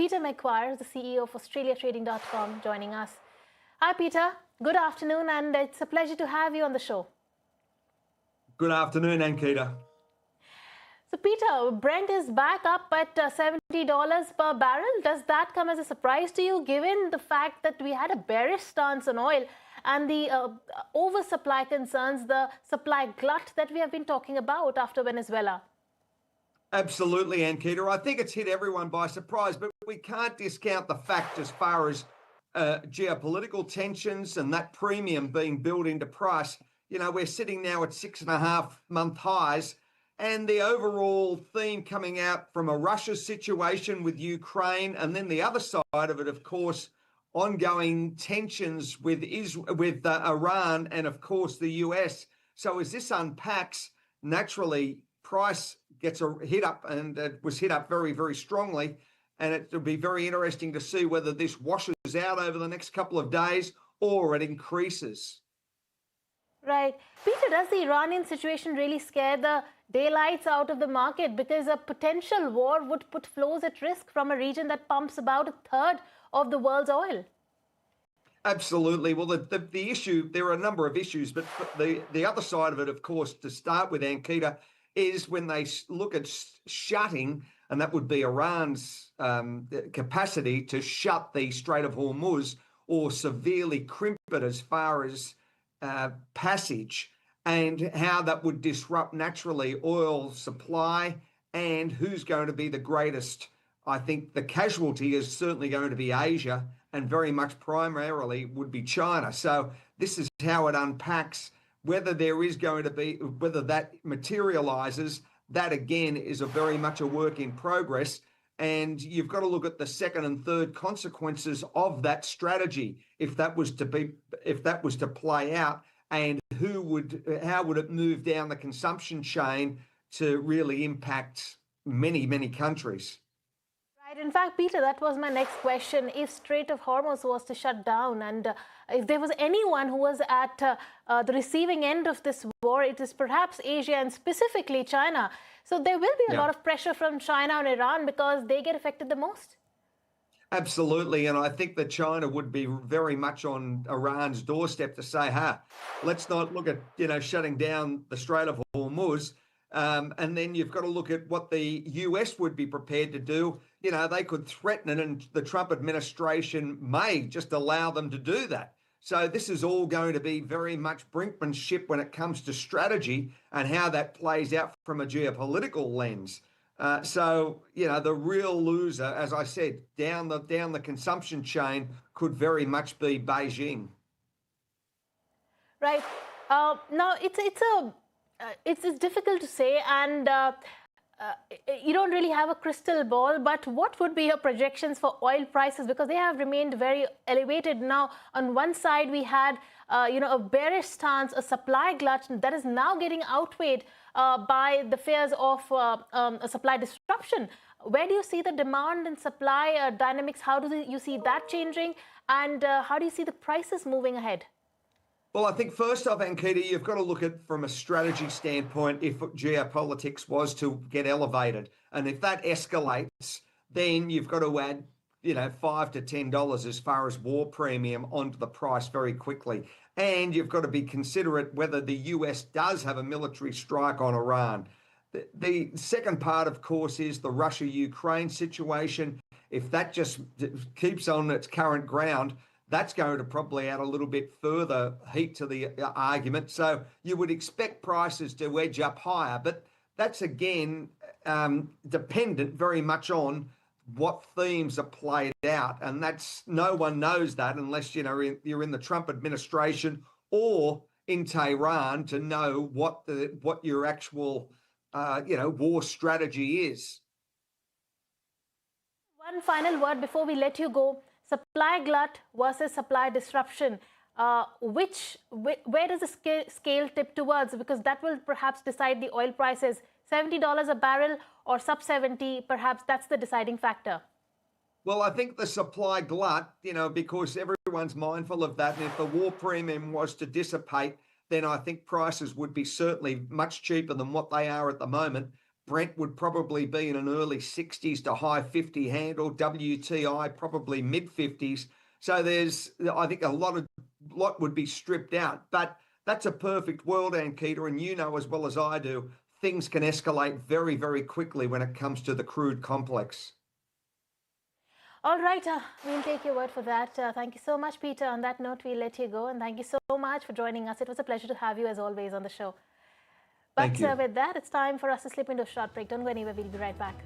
Peter McGuire, the CEO of AustraliaTrading.com, joining us. Hi, Peter. Good afternoon, and it's a pleasure to have you on the show. Good afternoon, Ankita. So, Peter, Brent is back up at $70 per barrel. Does that come as a surprise to you, given the fact that we had a bearish stance on oil and the oversupply concerns, the supply glut that we have been talking about after Venezuela? Absolutely, Ankita. I think it's hit everyone by surprise, but we can't discount the fact as far as geopolitical tensions and that premium being built into price. You know, we're sitting now at 6.5-month highs, and the overall theme coming out from a Russia situation with Ukraine, and then the other side of it, of course, ongoing tensions with Iran and, of course, the US. So as this unpacks, naturally, price gets a hit up, and it was hit up very, very strongly. And it'll be very interesting to see whether this washes out over the next couple of days or it increases. Right. Peter, does the Iranian situation really scare the daylights out of the market? Because a potential war would put flows at risk from a region that pumps about a third of the world's oil. Absolutely. Well, the issue, there are a number of issues, but the other side of it, of course, to start with, Ankita, is when they look at shutting, and that would be Iran's capacity to shut the Strait of Hormuz or severely crimp it as far as passage, and how that would disrupt naturally oil supply and who's going to be the greatest. I think the casualty is certainly going to be Asia, and very much primarily would be China. So this is how it unpacks. Whether there is going to be, whether that materializes, that again is very much a work in progress. And you've got to look at the second and third consequences of that strategy if that was to play out, and how would it move down the consumption chain to really impact many, many countries. Right. In fact, Peter, that was my next question. If Strait of Hormuz was to shut down, and if there was anyone who was at the receiving end of this war, it is perhaps Asia and specifically China. So there will be a lot of pressure from China and Iran because they get affected the most. Absolutely. And I think that China would be very much on Iran's doorstep to say, let's not look at, shutting down the Strait of Hormuz. And then you've got to look at what the US would be prepared to do. They could threaten it, and the Trump administration may just allow them to do that. So this is all going to be very much brinkmanship when it comes to strategy and how that plays out from a geopolitical lens. So the real loser, as I said, down the consumption chain could very much be Beijing. Right. Now it's difficult to say, and you don't really have a crystal ball, but what would be your projections for oil prices? Because they have remained very elevated. Now, on one side, we had, a bearish stance, a supply glut that is now getting outweighed by the fears of a supply disruption. Where do you see the demand and supply dynamics? How do you see that changing? And how do you see the prices moving ahead? Well, I think first off, Ankita, you've got to look at from a strategy standpoint if geopolitics was to get elevated. And if that escalates, then you've got to add, $5 to $10 as far as war premium onto the price very quickly. And you've got to be considerate whether the US does have a military strike on Iran. The second part, of course, is the Russia-Ukraine situation. If that just keeps on its current ground, that's going to probably add a little bit further heat to the argument. So you would expect prices to edge up higher, but that's again dependent very much on what themes are played out, and that's no one knows that unless you're in the Trump administration or in Tehran to know what your actual war strategy is. One final word before we let you go. Supply glut versus supply disruption. Where does the scale tip towards? Because that will perhaps decide the oil prices. $70 a barrel or sub 70, perhaps that's the deciding factor. Well, I think the supply glut, because everyone's mindful of that. And if the war premium was to dissipate, then I think prices would be certainly much cheaper than what they are at the moment. Brent would probably be in an early 60s to high 50 handle, WTI probably mid 50s. So I think a lot would be stripped out. But that's a perfect world, Ankita, and you know as well as I do, things can escalate very, very quickly when it comes to the crude complex. All right, we'll take your word for that. Thank you so much, Peter. On that note, we'll let you go. And thank you so much for joining us. It was a pleasure to have you, as always, on the show. But Thank you. with that, it's time for us to slip into a short break. Don't go anywhere. We'll be right back.